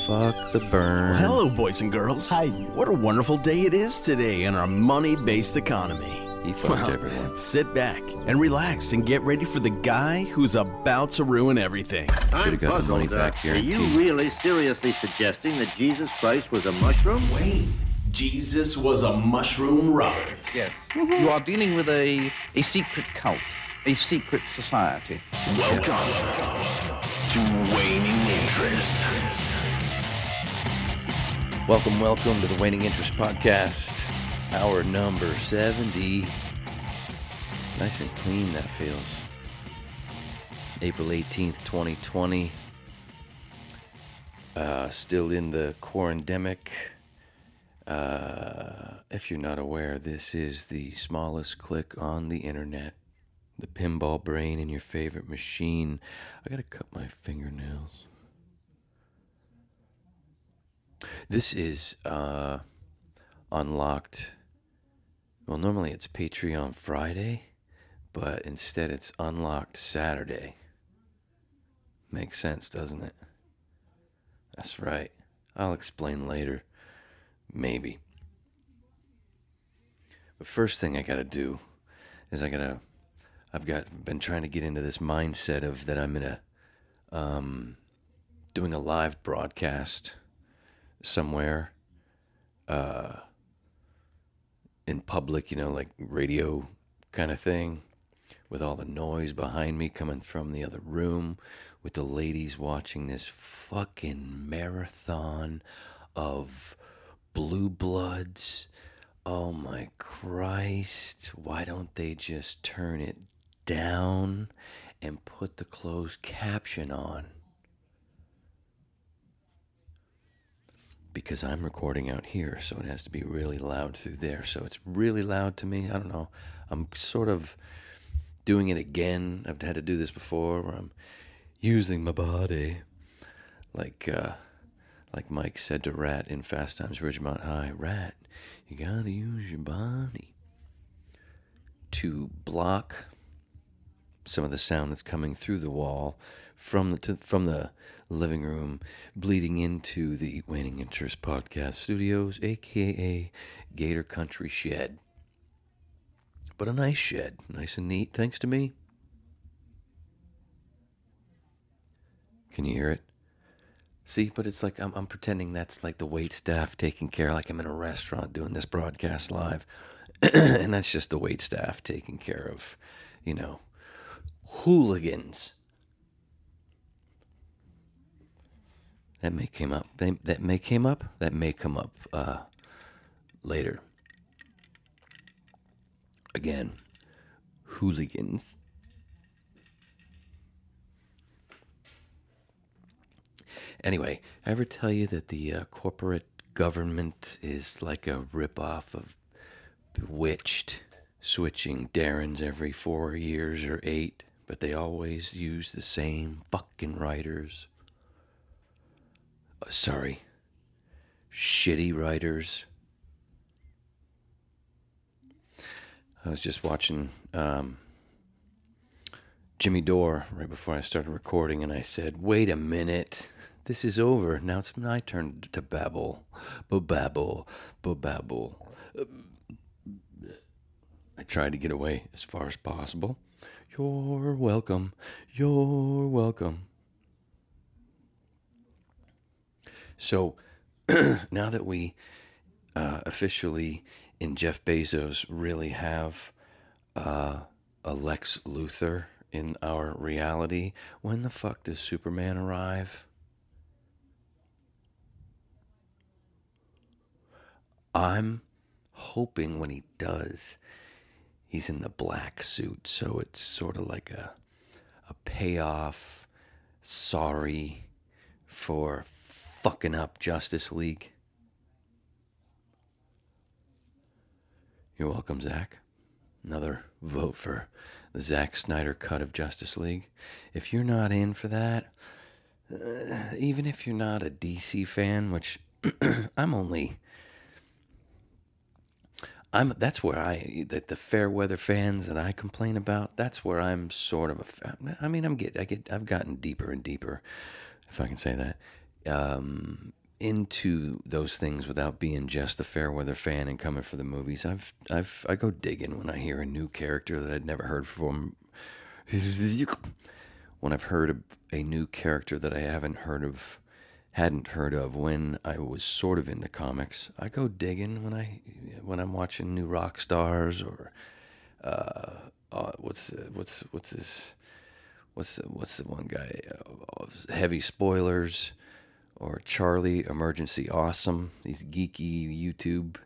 Fuck the burn. Well, hello, boys and girls. Hi. What a wonderful day it is today in our money-based economy. He fucked everyone. Sit back and relax and get ready for the guy who's about to ruin everything. Should've got the money back Are you guarantee. really seriously suggesting that Jesus Christ was a mushroom? Wayne, Jesus was a mushroom Roberts. Yes. You are dealing with a secret cult, a secret society. Welcome to Waning Interest. Welcome to the Waning Interest Podcast. Hour number 70. Nice and clean that feels. April 18th, 2020. Still in the quarantemic. If you're not aware, this is the smallest click on the internet. The pinball brain in your favorite machine. I gotta cut my fingernails. This is unlocked. Well, normally it's Patreon Friday, but instead it's unlocked Saturday. Makes sense, doesn't it? That's right. I'll explain later. Maybe. The first thing I gotta do is I've been trying to get into this mindset of that I'm in doing a live broadcast somewhere in public, like radio kind of thing, with all the noise behind me coming from the other room, with the ladies watching this fucking marathon of Blue Bloods. Oh my Christ, why don't they just turn it down and put the closed caption on? Because I'm recording out here, so it has to be really loud through there. So it's really loud to me. I don't know. I'm sort of doing it again. I've had to do this before, where I'm using my body, like Mike said to Rat in Fast Times Ridgemont High. Rat, you gotta use your body to block some of the sound that's coming through the wall from the living room, bleeding into the Waning Interest Podcast Studios, a.k.a. Gator Country Shed. But a nice shed, nice and neat, thanks to me. Can you hear it? See, but it's like I'm pretending that's like the wait staff taking care, like I'm in a restaurant doing this broadcast live. And that's just the wait staff taking care of, hooligans. That may come up. That may come up later. Again, hooligans. Anyway, I ever tell you that the corporate government is like a ripoff of Bewitched, switching Darrens every 4 years or 8, but they always use the same fucking writers. Shitty writers. I was just watching Jimmy Dore right before I started recording, and I said, wait a minute, this is over. Now it's my turn to babble. Babble. I tried to get away as far as possible. You're welcome. So, now that we officially in Jeff Bezos really have a Lex Luthor in our reality, when the fuck does Superman arrive? I'm hoping when he does, he's in the black suit, so it's sort of like a payoff, sorry for fucking up Justice League. You're welcome, Zach. Another vote for the Zack Snyder cut of Justice League. If you're not in for that, even if you're not a DC fan, which that's where the fair weather fans that I complain about, that's where I'm sort of a fan. I mean, I've gotten deeper and deeper, if I can say that, into those things without being just a fair weather fan and coming for the movies. I go digging when I hear a new character that I'd never heard from. When I've heard of a new character that I hadn't heard of when I was sort of into comics, I go digging when I'm watching new rock stars or what's the one guy, Heavy Spoilers, or Charlie Emergency Awesome, these geeky YouTube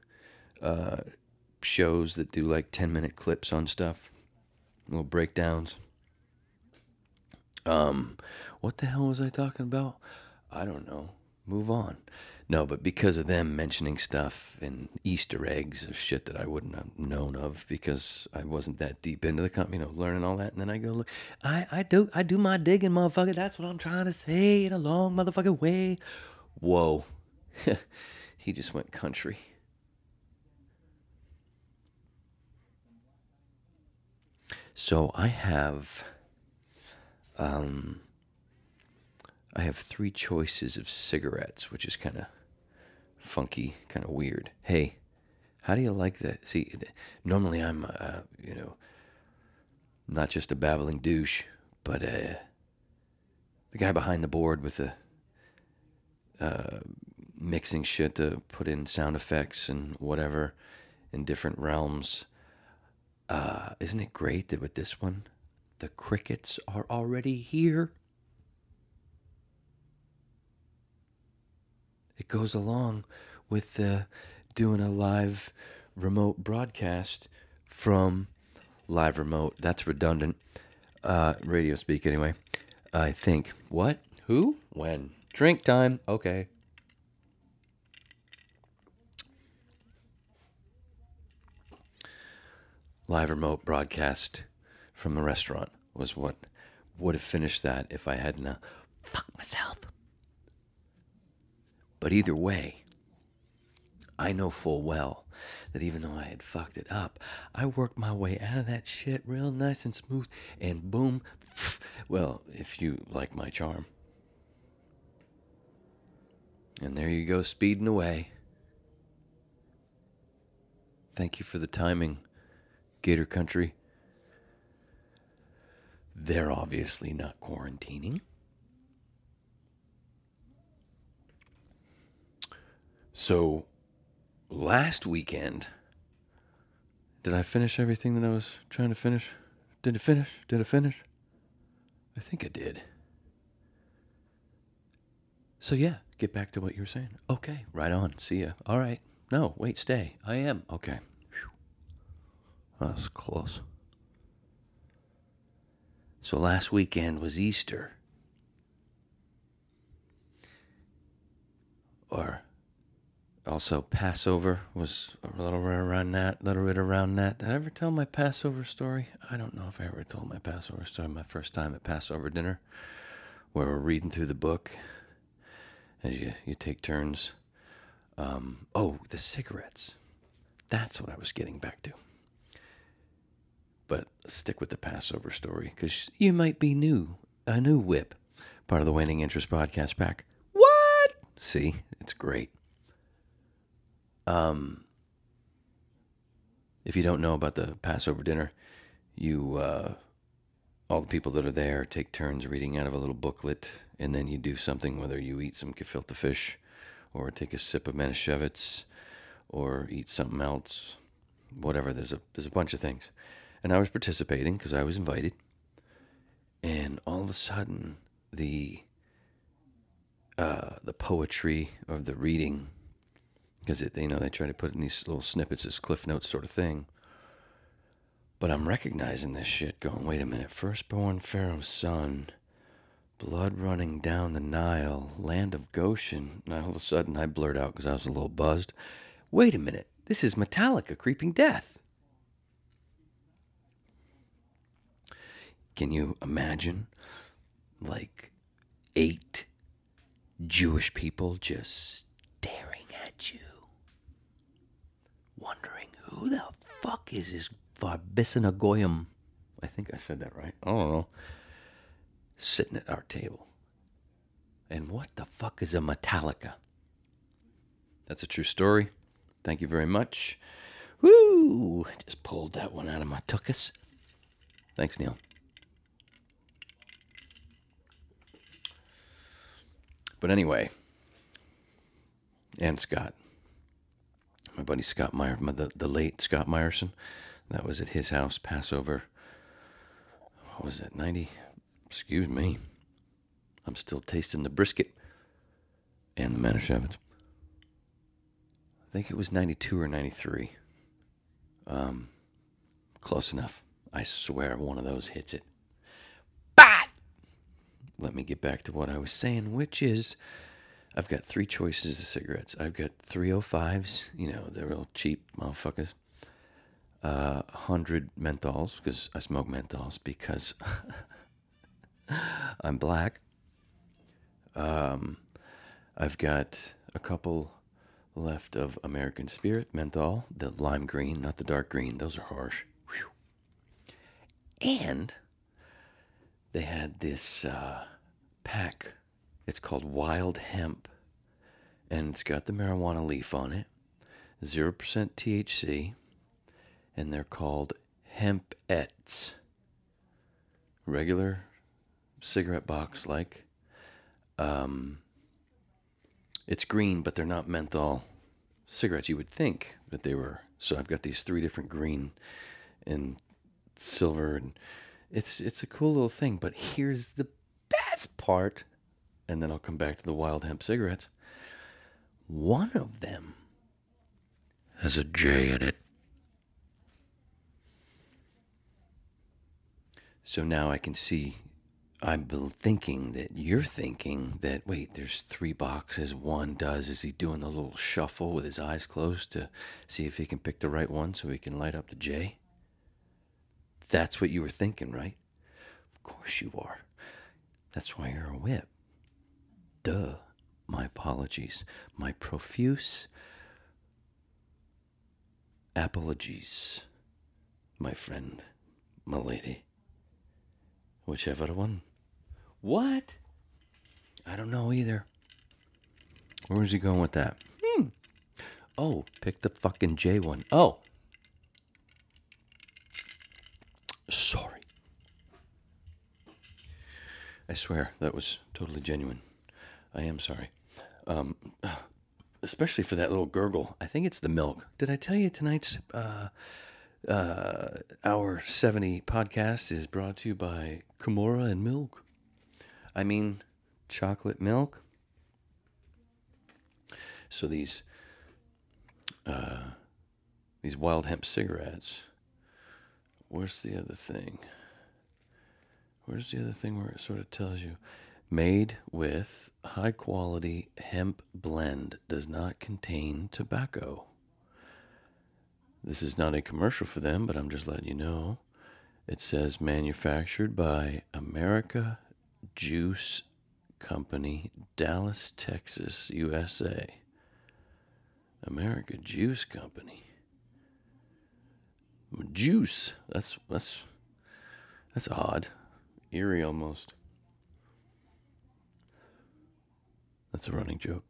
shows that do like 10-minute clips on stuff, little breakdowns. What the hell was I talking about? I don't know. Move on. No, but because of them mentioning stuff and Easter eggs of shit that I wouldn't have known of because I wasn't that deep into the company, learning all that, and then I go, look, I do my digging, motherfucker. That's what I'm trying to say in a long motherfucking way. Whoa. He just went country. So I have 3 choices of cigarettes, which is kind of funky, kind of weird. Hey, how do you like that? See, normally I'm, not just a babbling douche, but the guy behind the board with the mixing shit to put in sound effects and whatever in different realms. Isn't it great that with this one, the crickets are already here? It goes along with doing a live remote broadcast from live remote. That's redundant. Radio speak anyway. I think. What? Who? When? Drink time. Okay. Live remote broadcast from a restaurant was what would have finished that if I hadn't fucked myself. But either way, I know full well that even though I had fucked it up, I worked my way out of that shit real nice and smooth, and boom, well, if you like my charm. And there you go, speeding away. Thank you for the timing, Gator Country. They're obviously not quarantining. So, last weekend, did I finish everything that I was trying to finish? Did it finish? Did it finish? I think I did. So yeah, get back to what you were saying. Okay, right on. See ya. All right. No, wait, stay. I am. Okay. Whew. That was close. So last weekend was Easter. Or also Passover was a little bit around that. Did I ever tell my Passover story? I don't know if I ever told my Passover story. My first time at Passover dinner, where we're reading through the book as you take turns. The cigarettes. That's what I was getting back to. But stick with the Passover story, because you might be a new whip, part of the Waning Interest podcast pack. What? See, it's great. If you don't know about the Passover dinner, all the people that are there take turns reading out of a little booklet, and then you do something, whether you eat some gefilte fish, or take a sip of Manischewitz, or eat something else, whatever. There's a bunch of things. And I was participating because I was invited. And all of a sudden, the poetry of the reading, because they try to put in these little snippets as cliff notes sort of thing. But I'm recognizing this shit going, wait a minute, firstborn Pharaoh's son, blood running down the Nile, land of Goshen. And all of a sudden I blurt out, because I was a little buzzed, wait a minute, this is Metallica, Creeping Death. Can you imagine, like, 8 Jewish people just staring at you, wondering who the fuck is this Varbissina Goyim? I think I said that right. I don't know. Sitting at our table. And what the fuck is a Metallica? That's a true story. Thank you very much. Woo! Just pulled that one out of my tuchus. Thanks, Neil. But anyway, and Scott. My buddy Scott Meyer, the late Scott Meyerson. That was at his house, Passover. What was it, 90? Excuse me. I'm still tasting the brisket and the Manischewitz. I think it was 92 or 93. Close enough. I swear one of those hits it. But let me get back to what I was saying, which is I've got 3 choices of cigarettes. I've got 305s, you know, they're real cheap motherfuckers. 100 menthols, because I smoke menthols because I'm black. I've got a couple left of American Spirit menthol, the lime green, not the dark green. Those are harsh. Whew. And they had this pack. It's called Wild Hemp, and it's got the marijuana leaf on it, 0% THC, and they're called Hemp-ettes. Regular cigarette box like. It's green, but they're not menthol cigarettes. You would think that they were. So I've got these 3 different green and silver, and it's a cool little thing. But here's the best part, and then I'll come back to the wild hemp cigarettes. One of them has a J in it. So now I can see, I'm thinking that you're thinking that, wait, there's 3 boxes. One does, is he doing the little shuffle with his eyes closed to see if he can pick the right one so he can light up the J? That's what you were thinking, right? Of course you are. That's why you're a whip. Duh. My apologies. My profuse apologies, my friend, my lady. Whichever one. What? I don't know either. Where's he going with that? Oh, pick the fucking J one. Oh. Sorry. I swear, that was totally genuine. I am sorry. Especially for that little gurgle. I think it's the milk. Did I tell you tonight's Hour 70 podcast is brought to you by Kimura and milk? I mean, chocolate milk. So these wild hemp cigarettes. Where's the other thing? Where's the other thing where it sort of tells you? Made with high quality hemp blend, does not contain tobacco. This is not a commercial for them, but I'm just letting you know. It says manufactured by America Juice Company, Dallas, Texas, USA. America Juice Company. Juice. That's odd. Eerie almost. That's a running joke.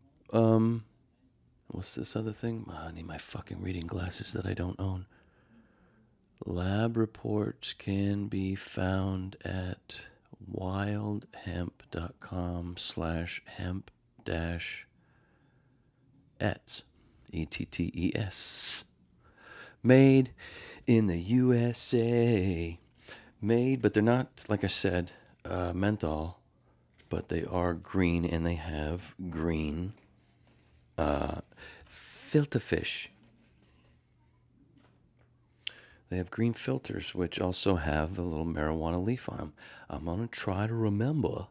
What's this other thing? I need my fucking reading glasses that I don't own. Lab reports can be found at wildhemp.com/hemp-ets. ETTES. Made in the USA. Made, but they're not, like I said, menthol. But they are green, and they have green filter fish. They have green filters, which also have a little marijuana leaf on them. I'm going to try to remember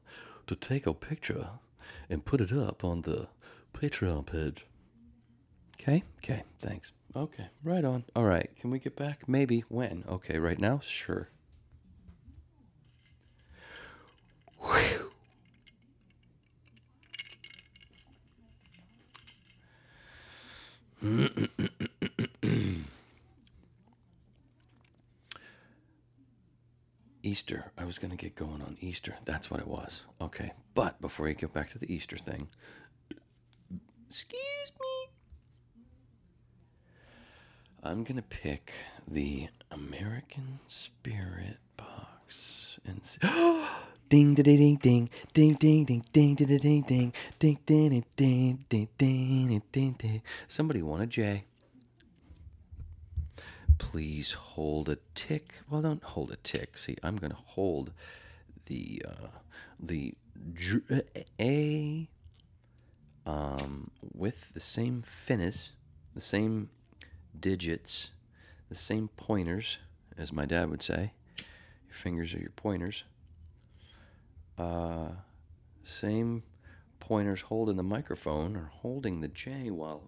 to take a picture and put it up on the Patreon page. Okay? Okay, thanks. Okay, right on. All right, can we get back? Maybe. When? Okay, right now? Sure. Whew. Easter. I was going to get going on Easter. That's what it was. Okay. But before you get back to the Easter thing, excuse me. I'm going to pick the American Spirit box and see. Ding ding ding ding ding ding ding ding ding ding ding ding ding ding ding ding ding ding. Somebody want a J? Please hold a tick. Well, don't hold a tick. See, I'm going to hold the A with the same finis, the same digits, the same pointers, as my dad would say. Your fingers are your pointers. Same pointers holding the microphone or holding the J while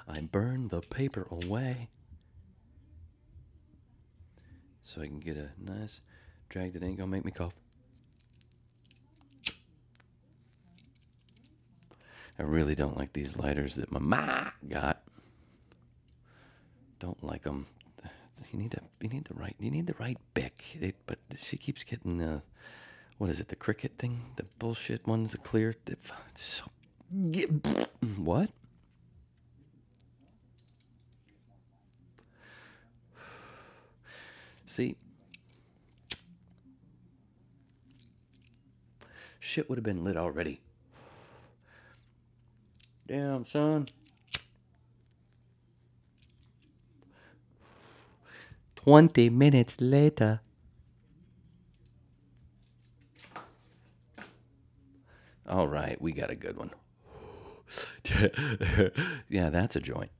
I burn the paper away. So I can get a nice drag that ain't gonna make me cough. I really don't like these lighters that my ma got. Don't like them. You need the right Bic. But she keeps getting the, what is it? The cricket thing, the bullshit ones, the clear. So, what? See, shit would have been lit already. Damn, son. 20 minutes later. All right, we got a good one. Yeah, that's a joint.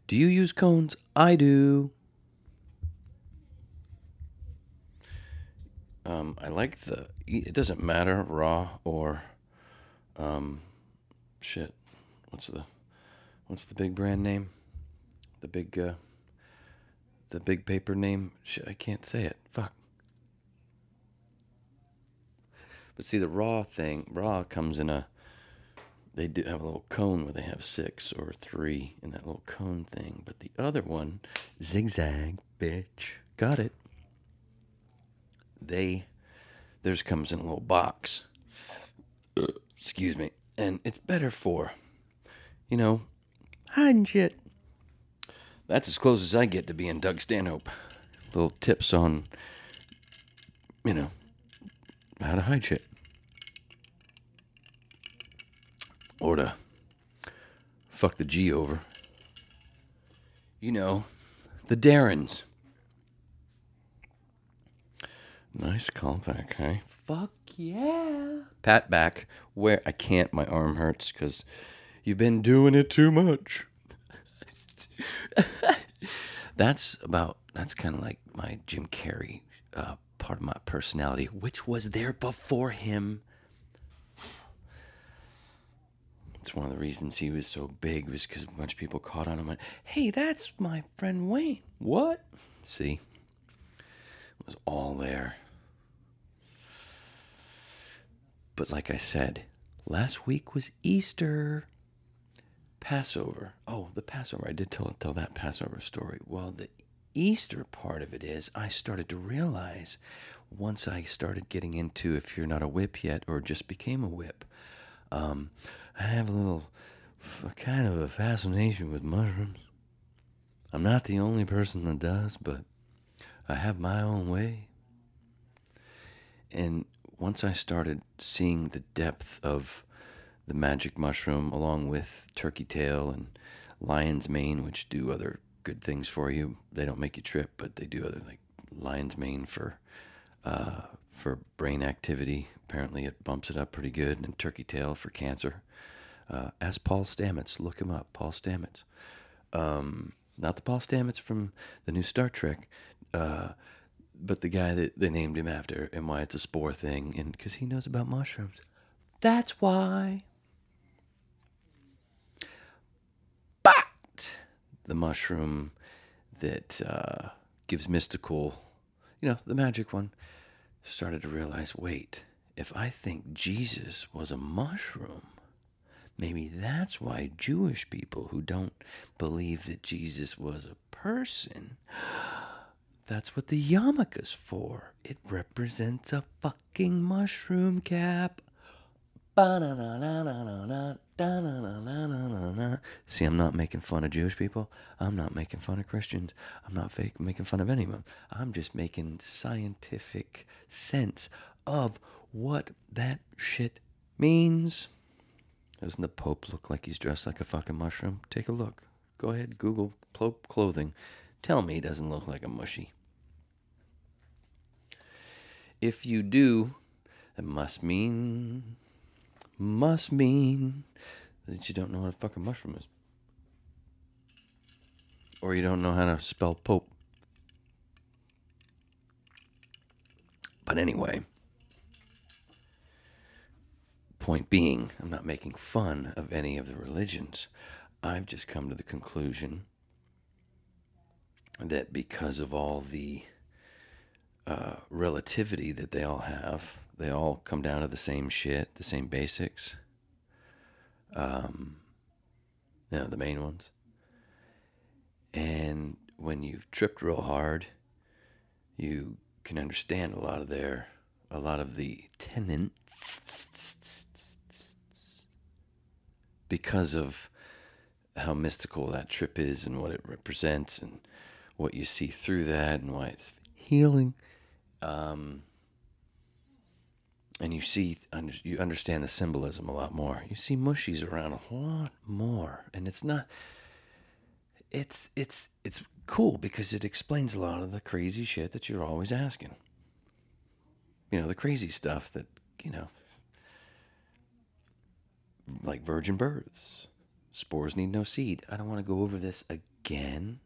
Do you use cones? I do. I like it doesn't matter, raw or, shit. What's the big brand name? The big paper name? Shit, I can't say it. Fuck. But see, the raw comes in they do have a little cone where they have 6 or 3 in that little cone thing. But the other one, zigzag, bitch. Got it. Theirs comes in a little box. Excuse me. And it's better for, hiding shit. That's as close as I get to being Doug Stanhope. Little tips on, how to hide shit. Or to fuck the G over. The Darrens. Nice callback, hey? Fuck yeah. Pat back. Where I can't, my arm hurts because you've been doing it too much. That's kind of like my Jim Carrey part of my personality, which was there before him. It's one of the reasons he was so big was because a bunch of people caught on him and went, hey, that's my friend Wayne. What? See? It was all there. But like I said, last week was Easter. Passover. Oh, the Passover. I did tell that Passover story. Well, the Easter part of it is I started to realize once I started getting into, if you're not a whip yet or just became a whip, I have a kind of a fascination with mushrooms. I'm not the only person that does, but I have my own way. And once I started seeing the depth of the magic mushroom along with turkey tail and lion's mane, which do other good things for you. They don't make you trip, but they do other, like lion's mane for brain activity. Apparently it bumps it up pretty good. And turkey tail for cancer. Ask Paul Stamets. Look him up. Paul Stamets. Not the Paul Stamets from the new Star Trek, but the guy that they named him after, and why it's a spore thing, and because he knows about mushrooms. That's why. But the mushroom that gives mystical, the magic one, started to realize, wait, if I think Jesus was a mushroom, maybe that's why Jewish people who don't believe that Jesus was a person, that's what the yarmulke's for. It represents a fucking mushroom cap. Ba-na-na-na-na-na. See, I'm not making fun of Jewish people. I'm not making fun of Christians. I'm not making fun of anyone. I'm just making scientific sense of what that shit means. Doesn't the Pope look like he's dressed like a fucking mushroom? Take a look. Go ahead, Google Pope clothing. Tell me he doesn't look like a mushy. If you do, it must mean that you don't know what a fucking mushroom is. Or you don't know how to spell Pope. But anyway, point being, I'm not making fun of any of the religions. I've just come to the conclusion that because of all the relativity that they all have, they all come down to the same shit, the same basics. The main ones. And when you've tripped real hard, you can understand a lot of the tenets because of how mystical that trip is and what it represents and what you see through that and why it's healing. And you understand the symbolism a lot more. You see mushies around a lot more, and it's cool because it explains a lot of the crazy shit that you're always asking. The crazy stuff that, like virgin births, spores need no seed. I don't want to go over this again,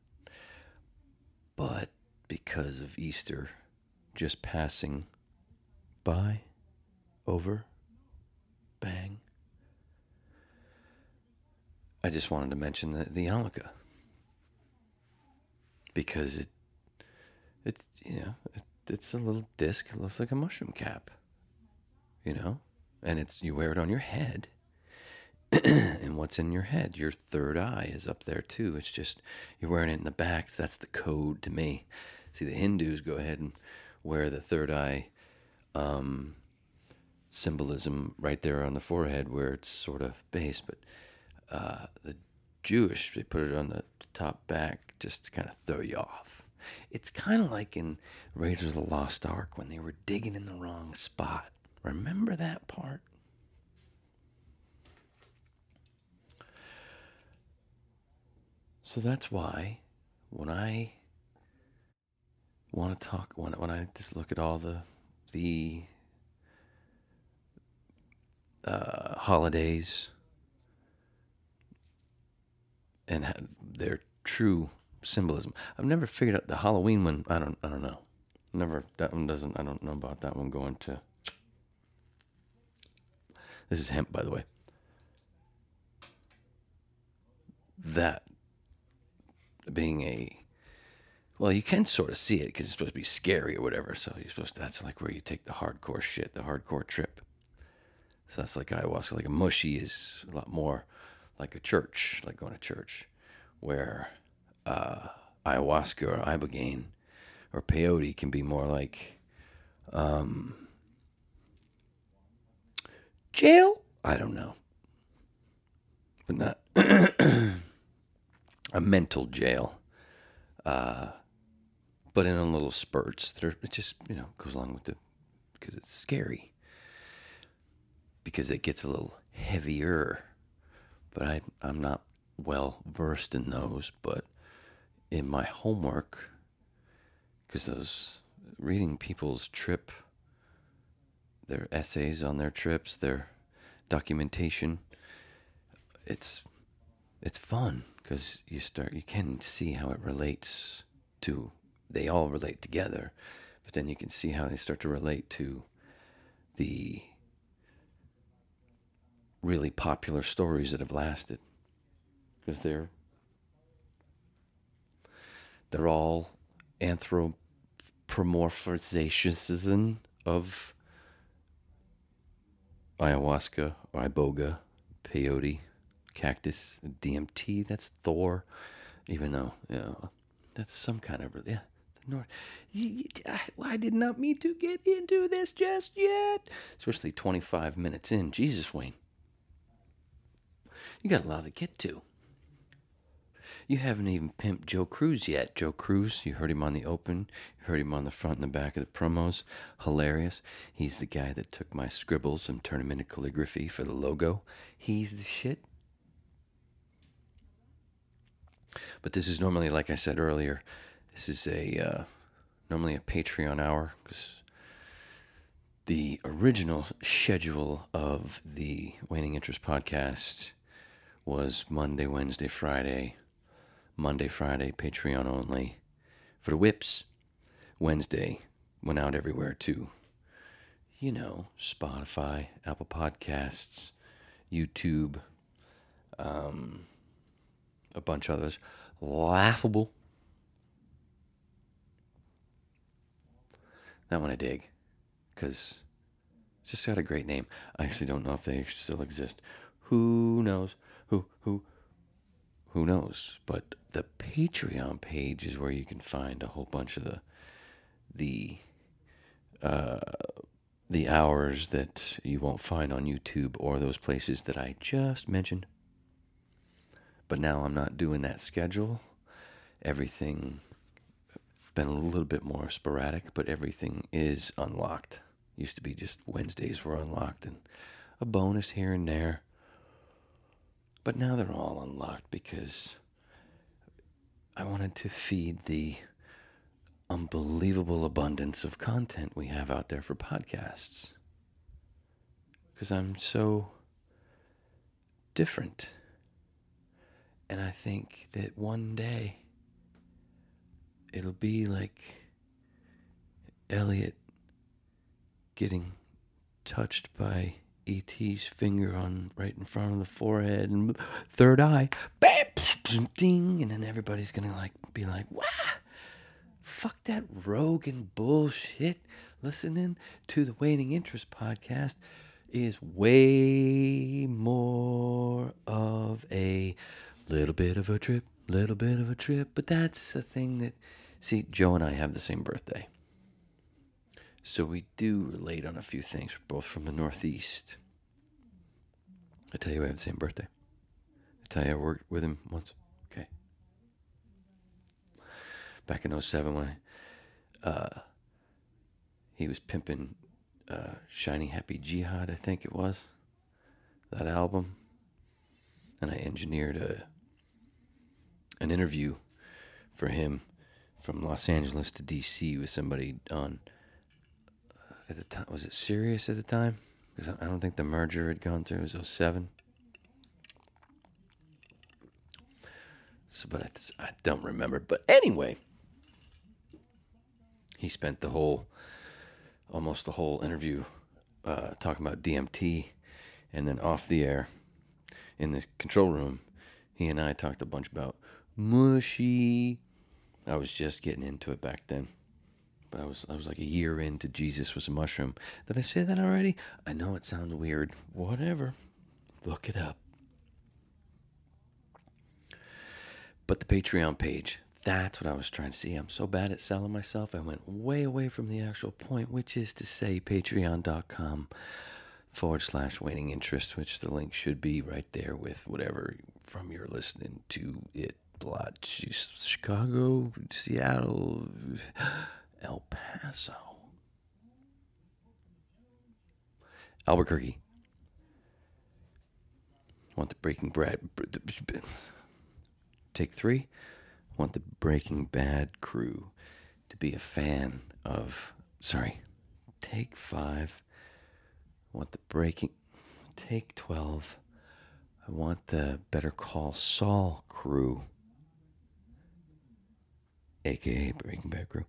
but because of Easter just passing by, over, bang, I just wanted to mention the yarmulke because it's a little disc. It looks like a mushroom cap, and you wear it on your head. And what's in your head? Your third eye is up there too. It's just you're wearing it in the back. That's the code to me. See, the Hindus go ahead and wear the third eye symbolism right there on the forehead where it's sort of base, but the Jewish, they put it on the top back just to kind of throw you off. It's kind of like in Raiders of the Lost Ark when they were digging in the wrong spot. Remember that part? So that's why when I want to talk, when I just look at all the holidays and their true symbolism, I've never figured out the Halloween one. I don't know. That one doesn't. I don't know about that one going to. This is hemp, by the way. That being well, you can sort of see it because it's supposed to be scary or whatever. So that's like where you take the hardcore shit, the hardcore trip. So that's like ayahuasca. Like a mushy is a lot more like a church, like going to church, where ayahuasca or ibogaine or peyote can be more like jail. I don't know, but not a mental jail. But in a little spurts. It just goes along with because it's scary. Because it gets a little heavier. But I'm not well versed in those. But in my homework, because those reading people's trip, their essays on their trips, their documentation, it's fun because you can see how it relates to. They all relate together, but then you can see how they start to relate to the really popular stories that have lasted, because they're all anthropomorphization of ayahuasca, iboga, peyote, cactus, DMT. That's Thor, even though that's some kind of the North. I did not mean to get into this just yet, especially 25 minutes in. Jesus, Wayne. You got a lot to get to. You haven't even pimped Joe Cruz yet. Joe Cruz, you heard him on the open. You heard him on the front and the back of the promos. Hilarious. He's the guy that took my scribbles and turned them into calligraphy for the logo. He's the shit. But this is normally, like I said earlier, this is normally a Patreon hour, because the original schedule of the Waning Interest podcast was Monday, Wednesday, Friday. Monday, Friday, Patreon only. For the whips, Wednesday went out everywhere too. You know, Spotify, Apple Podcasts, YouTube, a bunch of others. Laughable. That one I dig, because it's just got a great name. I actually don't know if they still exist. Who knows? Who knows? But the Patreon page is where you can find a whole bunch of the hours that you won't find on YouTube or those places that I just mentioned. But now I'm not doing that schedule. Everything been a little bit more sporadic, but everything is unlocked. Used to be just Wednesdays were unlocked and a bonus here and there. But now they're all unlocked because I wanted to feed the unbelievable abundance of content we have out there for podcasts. Because I'm so different. And I think that one day it'll be like Elliot getting touched by E.T.'s finger on right in front of the forehead and third eye, bam, ding, and then everybody's gonna be like, "Wow, fuck that Rogan bullshit." Listening to the Waiting Interest podcast is way more of a little bit of a trip. But that's a thing that, see, Joe and I have the same birthday. So we do relate on a few things. We're both from the Northeast. I tell you we have the same birthday. I tell you I worked with him once. Okay. Back in 2007 when he was pimping Shiny Happy Jihad, I think it was. That album. And I engineered an interview for him from Los Angeles to D.C. with somebody on... at the time, was it Sirius at the time? Because I don't think the merger had gone through. It was 2007. So, but I don't remember. But anyway, he spent almost the whole interview talking about DMT, and then off the air, in the control room, he and I talked a bunch about mushy. I was just getting into it back then. But I was like a year into Jesus Was a Mushroom. Did I say that already? I know it sounds weird. Whatever. Look it up. But the Patreon page, that's what I was trying to see. I'm so bad at selling myself. I went way away from the actual point, which is to say patreon.com/Waiting Interest, which the link should be right there with whatever from you're listening to it. Chicago, Seattle, El Paso, Albuquerque. Want the Breaking Bad? Take 3. Want the Breaking Bad crew to be a fan of. Sorry. Take 5. Want the Take 12. I want the Better Call Saul crew, aka Breaking Bad crew,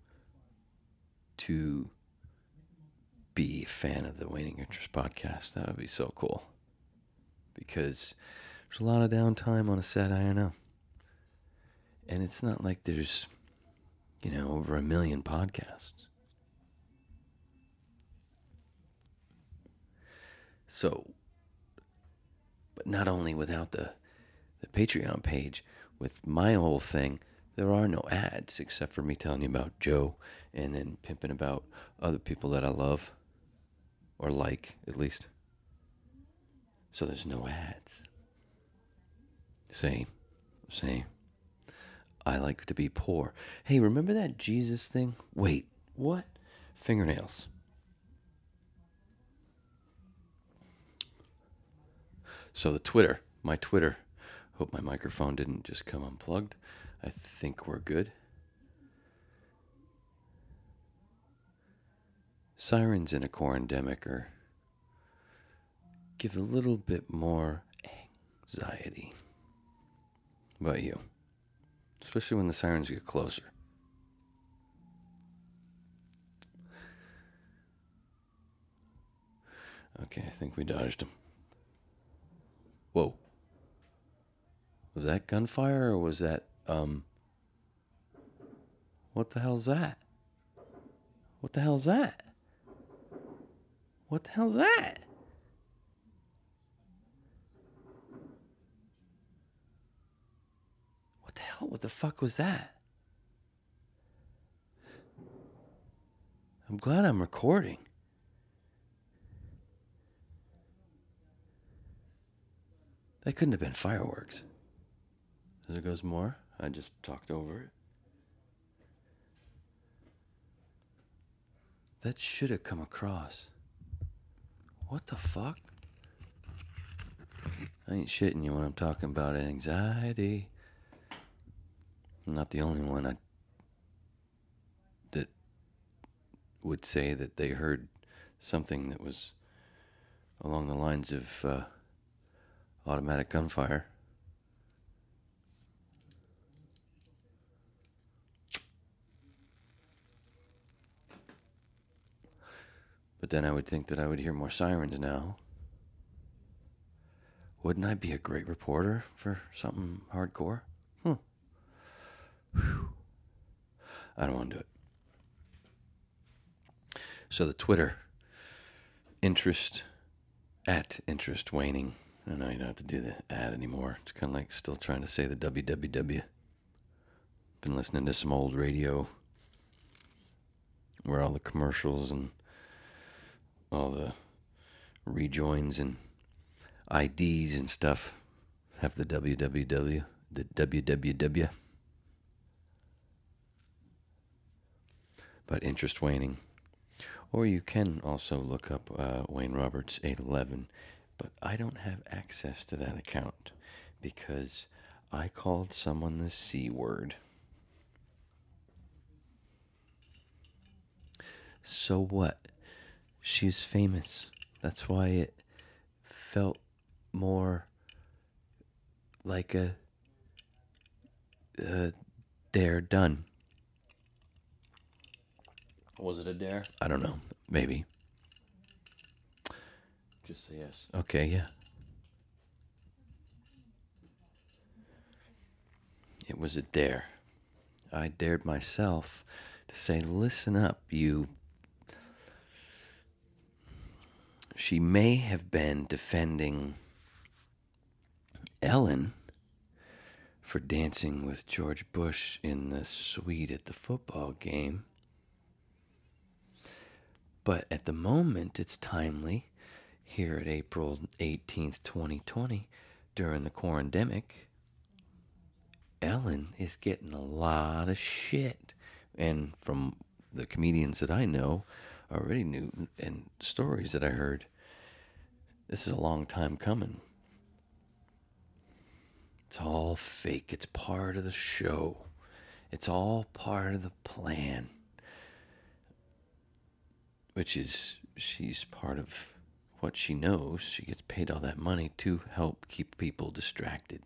to be a fan of the Waning Interest podcast. That would be so cool. Because there's a lot of downtime on a set, I know. And it's not like there's, over 1 million podcasts. So, but not only without the Patreon page, with my whole thing, there are no ads except for me telling you about Joe and then pimping about other people that I love, or like, at least. So there's no ads. Same. Same. I like to be poor. Hey, remember that Jesus thing? Wait, what? Fingernails. So the Twitter, my Twitter. Hope my microphone didn't just come unplugged. I think we're good. Sirens in a quarantemic are give a little bit more anxiety. What about you? Especially when the sirens get closer. Okay, I think we dodged them. Whoa. Was that gunfire or was that, what the hell's that? What the hell's that? What the hell's that? What the hell? What the fuck was that? I'm glad I'm recording. That couldn't have been fireworks. There goes more. I just talked over it. That should have come across. What the fuck? I ain't shitting you when I'm talking about anxiety. I'm not the only one that would say that they heard something that was along the lines of automatic gunfire. But then I would think that I would hear more sirens now. Wouldn't I be a great reporter for something hardcore? Whew. I don't want to do it. So the Twitter interest waning. I know you don't have to do the ad anymore. It's kind of like still trying to say the www. Been listening to some old radio where all the commercials and all the rejoins and IDs and stuff have the www, the www. But interest waning. Or you can also look up Wayne Roberts 811, but I don't have access to that account because I called someone the C word. So what? She's famous. That's why it felt more like a dare done. Was it a dare? I don't know. Maybe. Just say yes. Okay, yeah. It was a dare. I dared myself to say, listen up, you. She may have been defending Ellen for dancing with George Bush in the suite at the football game. But at the moment, it's timely, here at April 18th, 2020, during the quarantemic, Ellen is getting a lot of shit. And from the comedians that I know, already knew, and stories that I heard, this is a long time coming. It's all fake. It's part of the show. It's all part of the plan. Which is, she's part of what she knows. She gets paid all that money to help keep people distracted.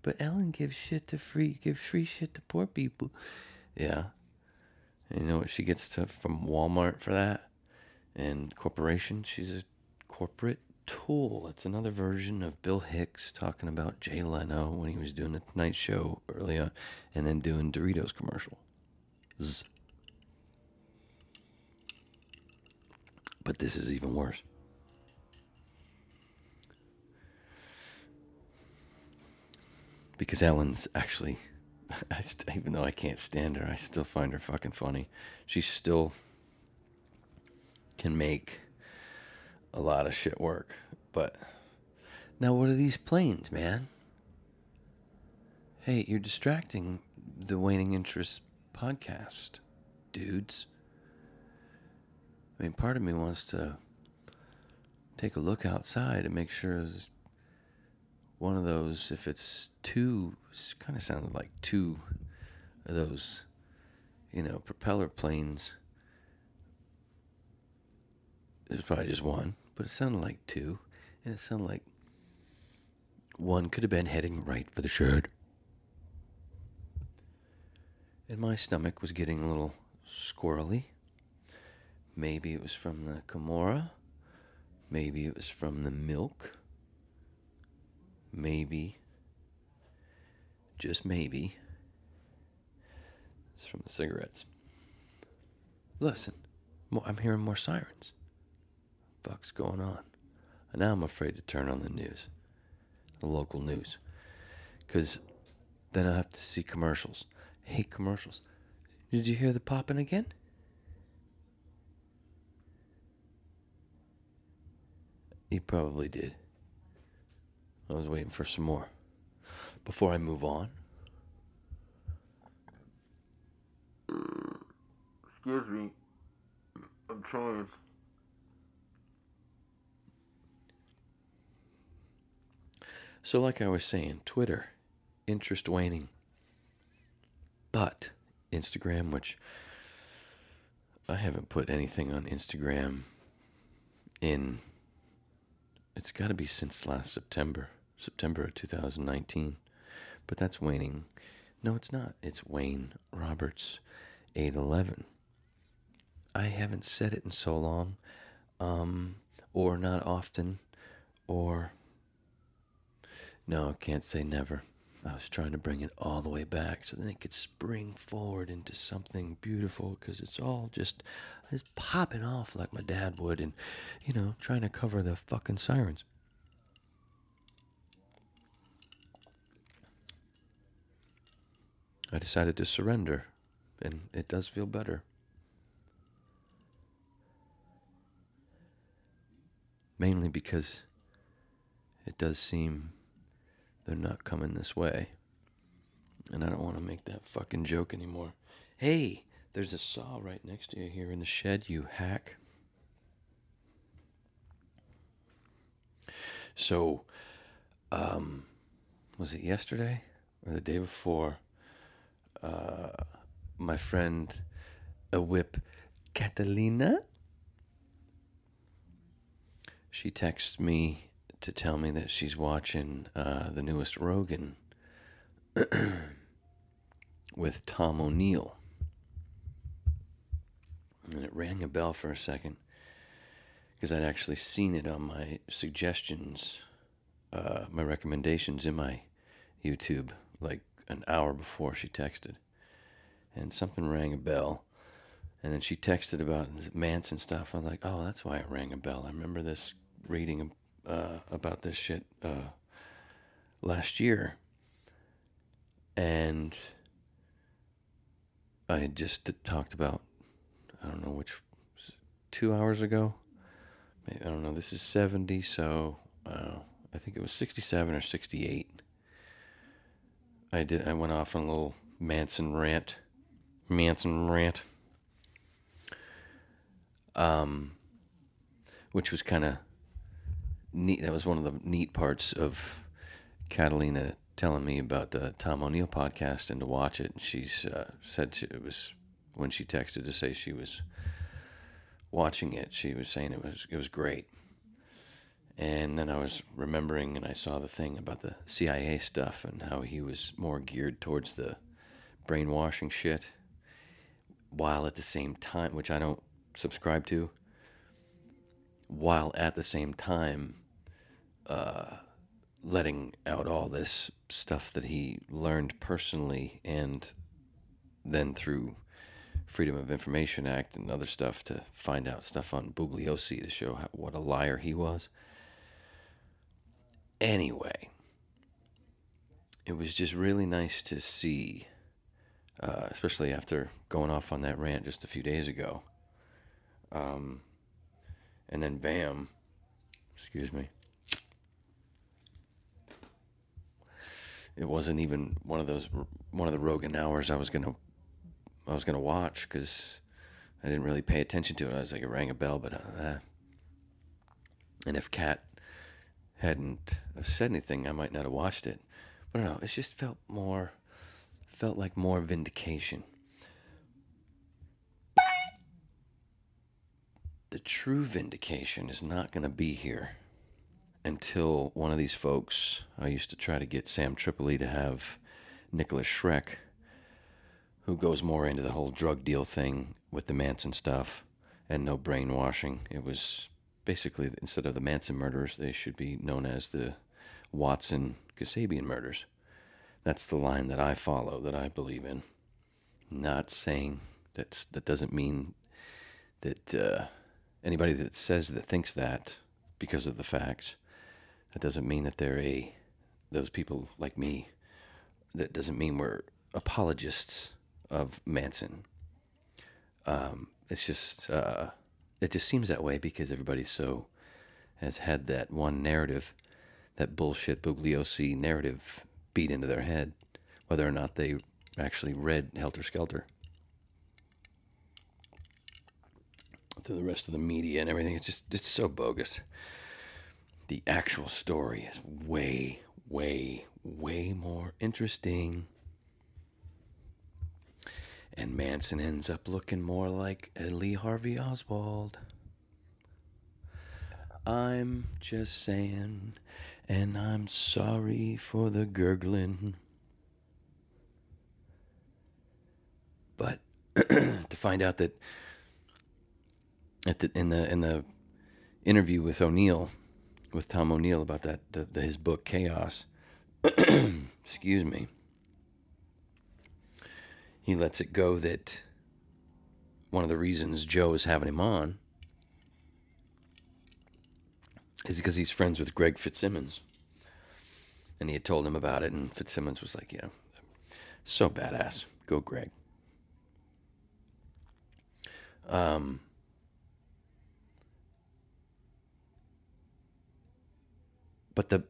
But Ellen gives free shit to poor people. Yeah. And you know what she gets from Walmart for that? And corporation? She's a corporate tool. It's another version of Bill Hicks talking about Jay Leno when he was doing the Tonight Show early on, and then doing Doritos commercial. But this is even worse. Because Ellen's actually, even though I can't stand her, I still find her fucking funny. She still can make a lot of shit work. But now what are these planes, man? Hey, you're distracting the Waning Interest podcast, dudes. I mean, part of me wants to take a look outside and make sure it's one of those, if it's two, it kind of sounded like two of those, propeller planes. There's probably just one, but it sounded like two. And it sounded like one could have been heading right for the shed. And my stomach was getting a little squirrely. Maybe it was from the Kimura. Maybe it was from the milk. Maybe, just maybe, it's from the cigarettes. Listen, I'm hearing more sirens. What the fuck's going on? And now I'm afraid to turn on the news, the local news, because then I have to see commercials. I hate commercials. Did you hear the popping again? You probably did. I was waiting for some more. Before I move on. Excuse me. I'm trying. So like I was saying, Twitter, interest waning. But Instagram, which I haven't put anything on Instagram in, it's got to be since last September of 2019. But that's waning. No, it's not. It's Wayne Roberts, 811. I haven't said it in so long, or not often, or no, I can't say never. I was trying to bring it all the way back so then it could spring forward into something beautiful, because it's all just popping off like my dad would, and, trying to cover the fucking sirens. I decided to surrender, and it does feel better. Mainly because it does seem they're not coming this way. And I don't want to make that fucking joke anymore. Hey, there's a saw right next to you here in the shed, you hack. So, was it yesterday or the day before? My friend, a whip, Catalina, she texts me to tell me that she's watching the newest Rogan with Tom O'Neill. And it rang a bell for a second, because I'd actually seen it on my suggestions, my recommendations in my YouTube, like an hour before she texted. And something rang a bell. And then she texted about Manson stuff. I was like, oh, that's why it rang a bell. I remember this reading about this shit last year. And I had just talked about, I don't know which, 2 hours ago? Maybe, I don't know, this is 70, so I think it was 67 or 68. I went off on a little Manson rant. Which was kind of neat. That was one of the neat parts of Catalina telling me about the Tom O'Neill podcast and to watch it. And she's said it was, when she texted to say she was watching it, she was saying it was great. And then I was remembering, and I saw the thing about the CIA stuff and how he was more geared towards the brainwashing shit, while at the same time, which I don't subscribe to, while at the same time letting out all this stuff that he learned personally, and then through Freedom of Information Act and other stuff to find out stuff on Bugliosi to show what a liar he was. Anyway, it was just really nice to see, especially after going off on that rant just a few days ago. And then bam, excuse me. it wasn't even one of the Rogan hours I was gonna watch because I didn't really pay attention to it. I was like, it rang a bell, but and if Kat hadn't have said anything, I might not have watched it. But I don't know. It just felt like more vindication. The true vindication is not going to be here until one of these folks. I used to try to get Sam Tripoli to have Nicholas Schreck, who goes more into the whole drug deal thing with the Manson stuff and no brainwashing. It was basically, instead of the Manson murders, they should be known as the Watson-Kasabian murders. That's the line that I follow, that I believe in. Not saying that doesn't mean that anybody that thinks that because of the facts, that doesn't mean that they're those people like me. That doesn't mean we're apologists of Manson. It's just it just seems that way because everybody has had that one narrative, that bullshit Bugliosi narrative beat into their head, whether or not they actually read Helter Skelter. Through the rest of the media and everything, it's so bogus. The actual story is way, way, way more interesting. And Manson ends up looking more like a Lee Harvey Oswald. I'm just saying, and I'm sorry for the gurgling. But to find out that in the interview with Tom O'Neill about his book Chaos, excuse me, he lets it go that one of the reasons Joe is having him on is because he's friends with Greg Fitzsimmons. And he had told him about it, and Fitzsimmons was like, yeah, so badass. Go, Greg. But the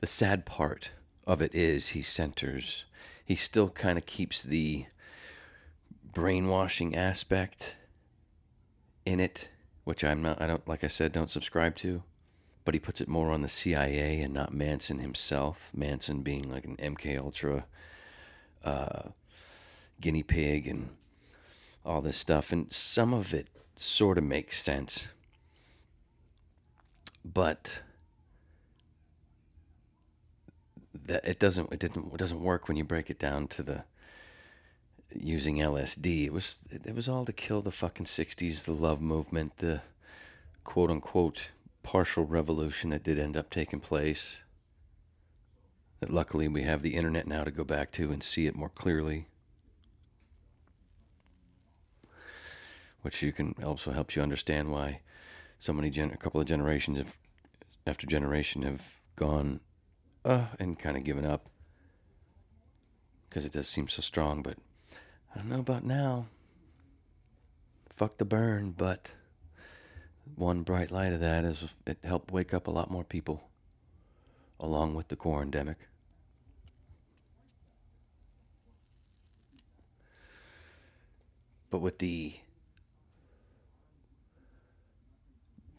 sad part of it is he still kind of keeps the brainwashing aspect in it, which I don't, like I said, don't subscribe to. But he puts it more on the CIA and not Manson himself. Manson being like an MK Ultra guinea pig and all this stuff. And some of it sort of makes sense. But it doesn't work when you break it down to the using LSD. It was all to kill the fucking 60s, the love movement, the quote unquote partial revolution that did end up taking place. That luckily we have the internet now to go back to and see it more clearly. Which also helps you understand why a couple of generations after generation have gone and kind of given up, because it does seem so strong. But I don't know about now. Fuck the burn, but one bright light of that is it helped wake up a lot more people, along with the quarantemic. But with the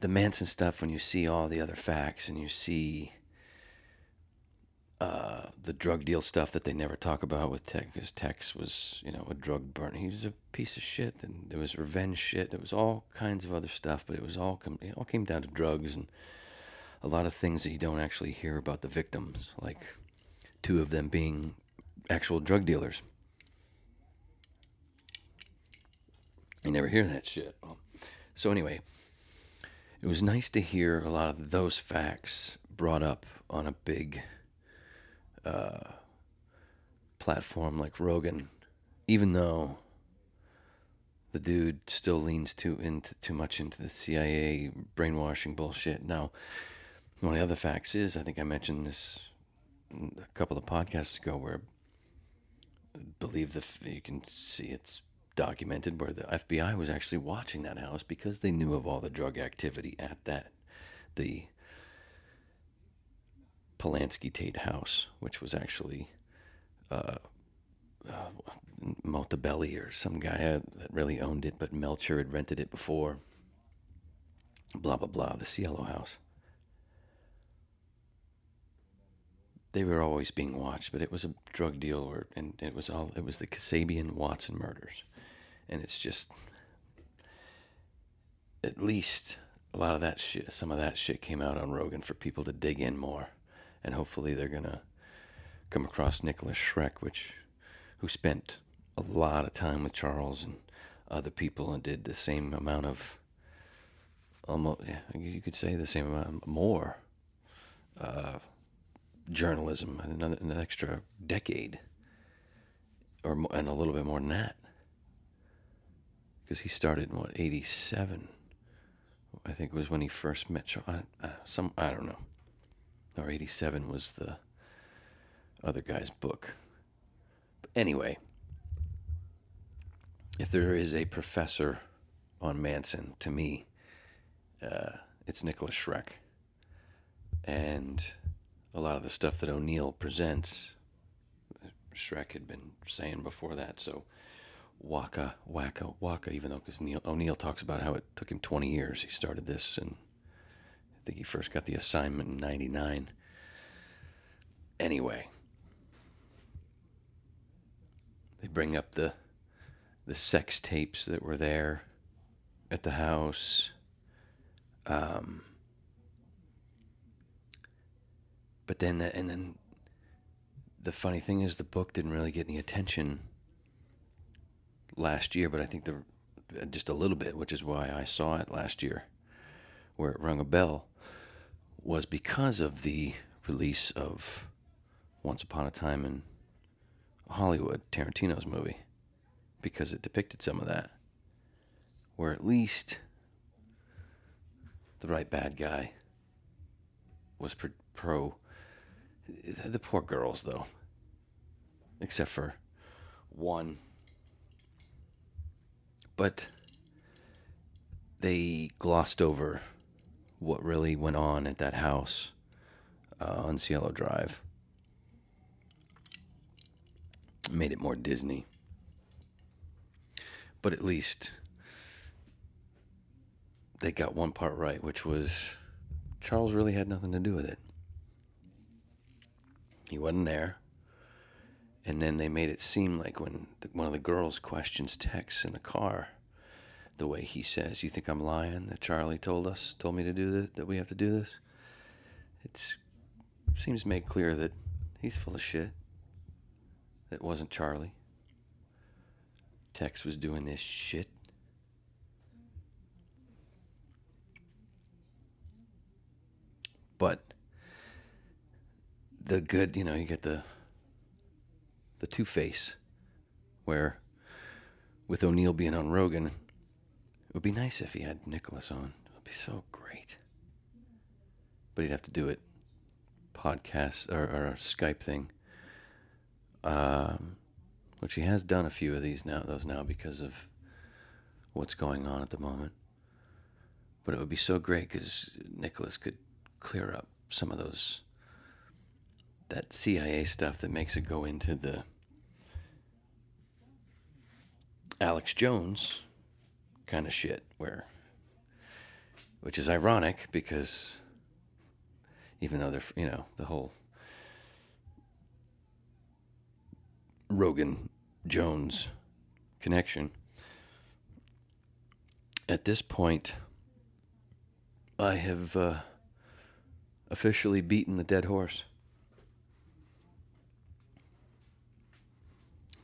Manson stuff, when you see all the other facts and you see the drug deal stuff that they never talk about with Tex, because Tex was, a drug burner. He was a piece of shit, and there was revenge shit. There was all kinds of other stuff, but it all came down to drugs and a lot of things that you don't actually hear about the victims, like 2 of them being actual drug dealers. You never hear that shit. So anyway, it was nice to hear a lot of those facts brought up on a big platform like Rogan, even though the dude still leans too much into the CIA brainwashing bullshit. Now, one of the other facts is, I think I mentioned this a couple of podcasts ago, where I believe you can see it's documented where the FBI was actually watching that house because they knew of all the drug activity at the Polanski Tate house, which was actually Maltabelli or some guy that really owned it, but Melcher had rented it before. Blah, blah, blah, the Cielo house. They were always being watched, but it was a drug deal, and it was the Kasabian Watson murders. And it's just, at least a lot of that shit, some of that shit came out on Rogan for people to dig in more. And hopefully they're going to come across Nicholas Schreck, who spent a lot of time with Charles and other people and did the same amount of, almost, you could say the same amount, more journalism, an extra decade, and a little bit more than that. Because he started in, 87? I think it was when he first met Charles. I don't know. Or 87 was the other guy's book. But anyway, if there is a professor on Manson, to me, it's Nicholas Schreck. And a lot of the stuff that O'Neill presents, Schreck had been saying before that. So waka, even though, because O'Neill talks about how it took him 20 years. He started this, and I think he first got the assignment in 99. Anyway, they bring up the sex tapes that were there at the house. But then, the funny thing is, the book didn't really get any attention last year, but I think just a little bit, which is why I saw it last year, where it rung a bell, was because of the release of Once Upon a Time in Hollywood, Tarantino's movie, because it depicted some of that, where at least the right bad guy was pro. The poor girls, though, except for one. But they glossed over what really went on at that house on Cielo Drive. Made it more Disney. But at least they got one part right, which was Charles really had nothing to do with it. He wasn't there. And then they made it seem like when one of the girls questions Tex in the car, the way he says, "You think I'm lying that Charlie told me to do this, that we have to do this?" It seems made clear that he's full of shit. It wasn't Charlie. Tex was doing this shit. But the good, you get the two-face, where with O'Neill being on Rogan, it would be nice if he had Nicholas on. It would be so great. But he'd have to do it podcast or a Skype thing, which he has done a few of those now because of what's going on at the moment. But it would be so great because Nicholas could clear up some of that CIA stuff that makes it go into the Alex Jones kind of shit, which is ironic because even though they're, the whole Rogan Jones connection, at this point, I have officially beaten the dead horse.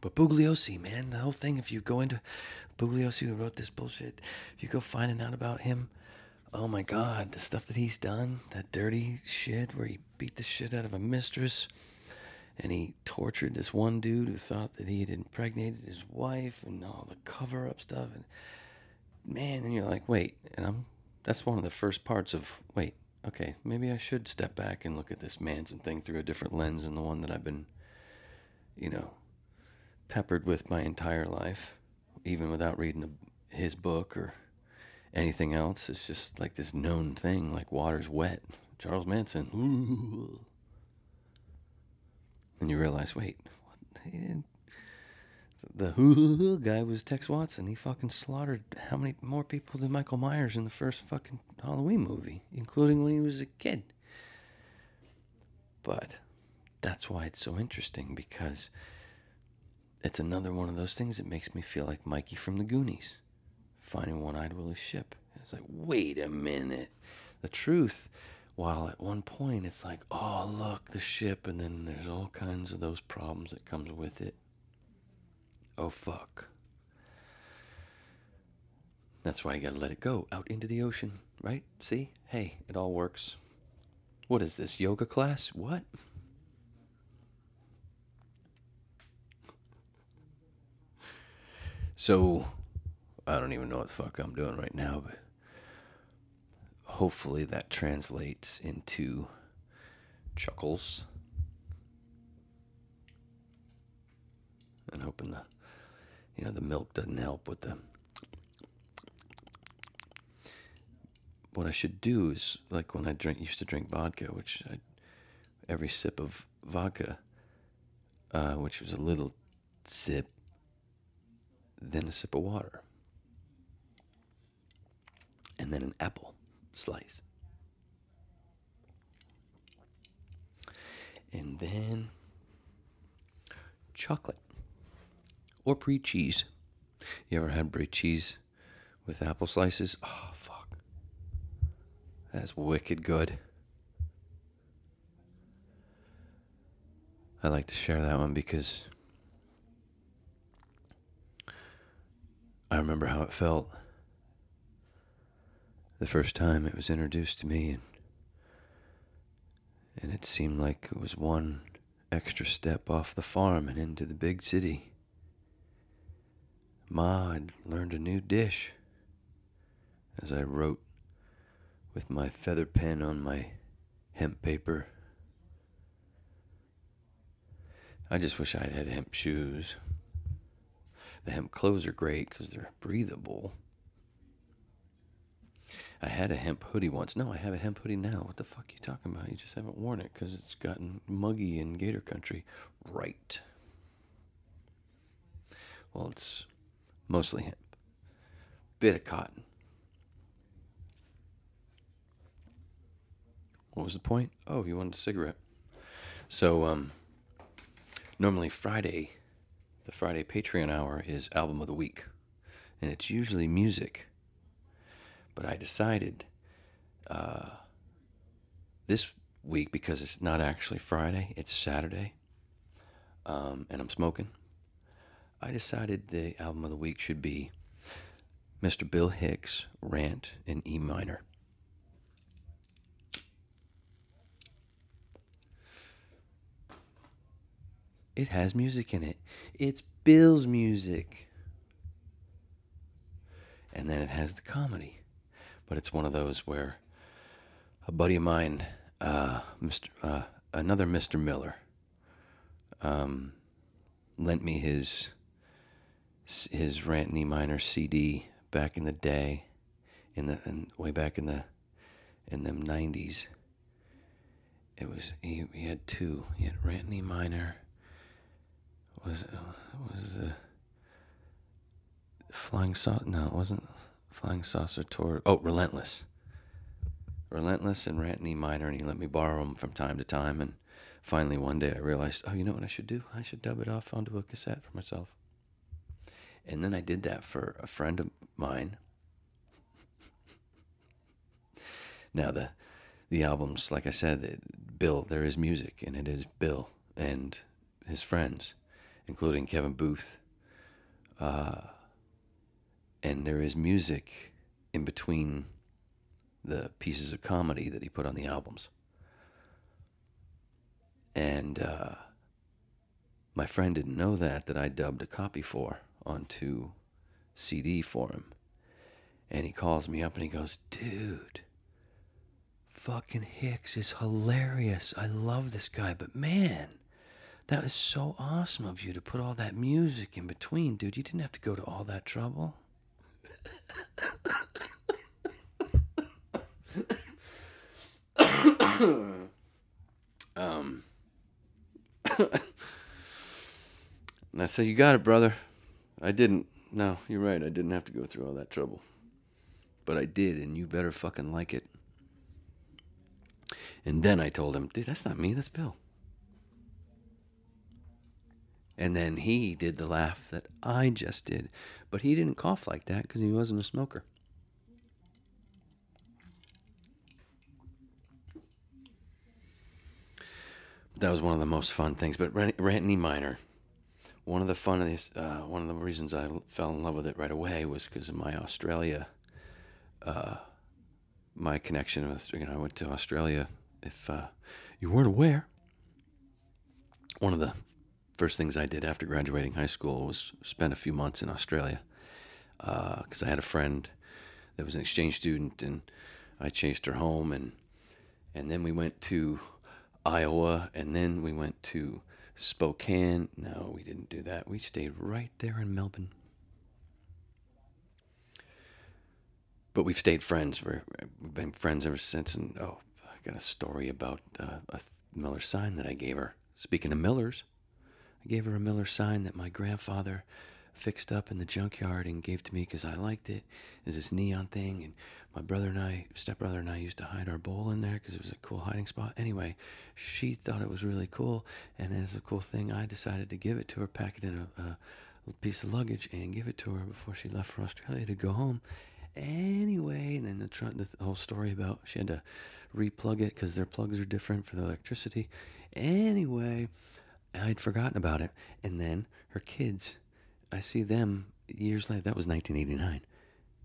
But Bugliosi, man, the whole thing, if you go into Bugliosi, who wrote this bullshit, if you go finding out about him, oh my God, the stuff that he's done, that dirty shit where he beat the shit out of a mistress and he tortured this one dude who thought that he had impregnated his wife and all the cover-up stuff. And man, and you're like, wait, and that's one of the first parts of, wait, okay, maybe I should step back and look at this Manson thing through a different lens than the one that I've been, peppered with my entire life, even without reading his book or anything else. It's just like this known thing, like water's wet. Charles Manson. Ooh. And you realize, wait, what? The guy was Tex Watson. He fucking slaughtered how many more people than Michael Myers in the first fucking Halloween movie, including when he was a kid. But that's why it's so interesting, because it's another one of those things that makes me feel like Mikey from the Goonies, finding One-Eyed Willie's ship. It's like, wait a minute. The truth, while at one point it's like, oh, look, the ship, and then there's all kinds of those problems that comes with it. Oh, fuck. That's why you gotta let it go out into the ocean, right? See? Hey, it all works. What is this, yoga class? What? So, I don't even know what the fuck I'm doing right now, but hopefully that translates into chuckles. And hoping the milk doesn't help with the... What I should do is, like when I used to drink vodka, every sip of vodka, which was a little sip, then a sip of water, and then an apple slice, and then chocolate or brie cheese. You ever had brie cheese with apple slices? Oh, fuck. That's wicked good. I like to share that one because I remember how it felt the first time it was introduced to me, and it seemed like it was one extra step off the farm and into the big city. Ma had learned a new dish as I wrote with my feather pen on my hemp paper. I just wish I had hemp shoes. The hemp clothes are great because they're breathable. I had a hemp hoodie once. No, I have a hemp hoodie now. What the fuck are you talking about? You just haven't worn it because it's gotten muggy in Gator Country. Right. Well, it's mostly hemp. Bit of cotton. What was the point? Oh, you wanted a cigarette. So, normally Friday, the Friday Patreon hour is Album of the Week. And it's usually music. But I decided this week, because it's not actually Friday, it's Saturday, and I'm smoking, I decided the Album of the Week should be Mr. Bill Hicks' Rant in E minor. It has music in it. It's Bill's music. And then it has the comedy. But it's one of those where a buddy of mine, another Mr. Miller, lent me his Rant in E minor CD back in the day, way back in them 90s. It was he had two. He had Rant in E minor. Was the Flying Saucer? No, it wasn't Flying Saucer Tour. Oh, Relentless and Rant in E minor, and he let me borrow them from time to time. And finally one day I realized, oh, you know what I should do? I should dub it off onto a cassette for myself. And then I did that for a friend of mine. Now the albums, like I said, Bill, there is music, and it is Bill and his friends, including Kevin Booth. And there is music in between the pieces of comedy that he put on the albums. And my friend didn't know that I dubbed a copy for onto CD for him. And he calls me up and he goes, dude, fucking Hicks is hilarious. I love this guy, but man, that was so awesome of you to put all that music in between, dude. You didn't have to go to all that trouble. And I said, you got it, brother. I didn't. No, you're right. I didn't have to go through all that trouble. But I did, and you better fucking like it. And then I told him, dude, that's not me, that's Bill. And then he did the laugh that I just did. But he didn't cough like that because he wasn't a smoker. That was one of the most fun things. But Randy Minor, one of the reasons I fell in love with it right away was because of my Australia, my connection with, I went to Australia. If you weren't aware, one of the first things I did after graduating high school was spend a few months in Australia, because I had a friend that was an exchange student, and I chased her home, and then we went to Iowa, and then we went to Spokane. No, we didn't do that. We stayed right there in Melbourne. But we've stayed friends. We've been friends ever since. And I got a story about a Miller sign that I gave her. Speaking of Millers, I gave her a Miller sign that my grandfather fixed up in the junkyard and gave to me because I liked it. It's this neon thing, and my stepbrother and I used to hide our bowl in there because it was a cool hiding spot. Anyway, she thought it was really cool, and as a cool thing, I decided to give it to her, pack it in a piece of luggage, and give it to her before she left for Australia to go home. Anyway, and then the whole story about she had to replug it because their plugs are different for the electricity. Anyway, I'd forgotten about it, and then her kids, I see them years later. That was 1989,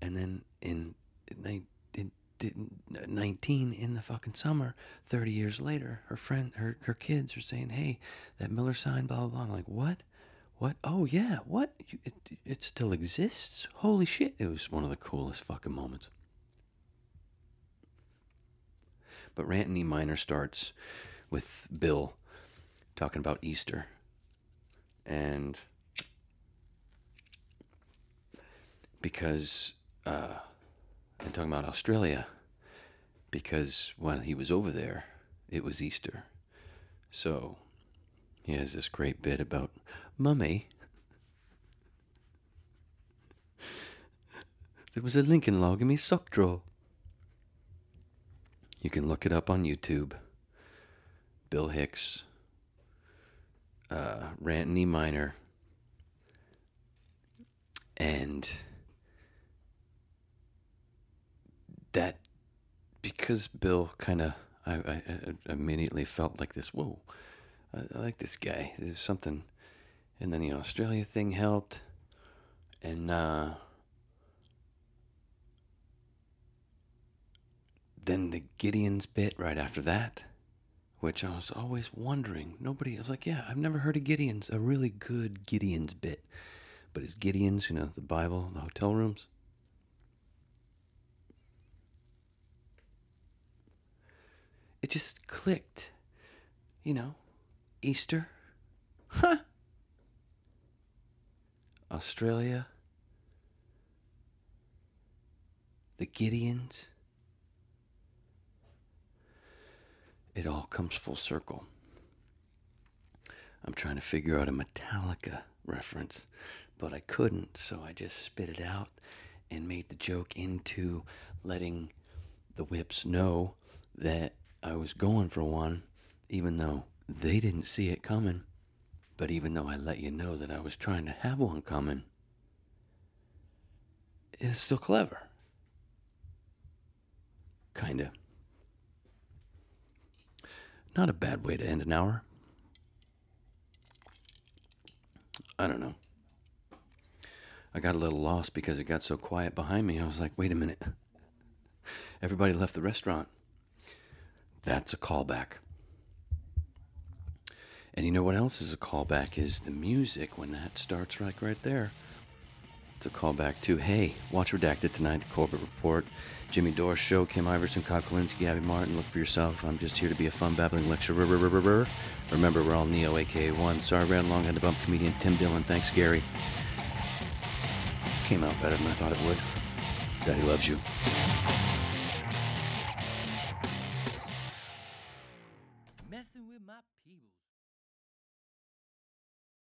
and then in 19 in the fucking summer, 30 years later, her kids are saying, "Hey, that Miller sign, blah blah blah." I'm like, "What? What? Oh yeah, what? It still exists? Holy shit!" It was one of the coolest fucking moments. But Randy Minor starts with Bill talking about Easter, and because and talking about Australia, because when he was over there, it was Easter. So he has this great bit about Mummy. There was a Lincoln log in me sock drawer. You can look it up on YouTube. Bill Hicks, Randy Minor, and that, because Bill kind of, I immediately felt like this, whoa, I like this guy. There's something. And then the Australia thing helped. And then the Gideon's bit right after that, which I was always wondering. I was like, yeah, I've never heard of Gideon's, a really good Gideon's bit. But it's Gideon's, the Bible, the hotel rooms. It just clicked. Easter. Huh. Australia. The Gideons. It all comes full circle. I'm trying to figure out a Metallica reference, but I couldn't, so I just spit it out and made the joke into letting the Whips know that I was going for one, even though they didn't see it coming. But even though I let you know that I was trying to have one coming, it's still clever. Kinda. Not a bad way to end an hour. I don't know. I got a little lost because it got so quiet behind me. I was like, wait a minute. Everybody left the restaurant. That's a callback. And you know what else is a callback is the music when that starts right there. It's a callback to, hey, watch Redacted tonight, the Corbett Report, Jimmy Dore Show, Kim Iverson, Kyle Kalinske, Abby Martin. Look for yourself. I'm just here to be a fun babbling lecturer. Remember, we're all Neo, aka One. Sorry, ran long, had to bump comedian Tim Dillon. Thanks, Gary. Came out better than I thought it would. Daddy loves you.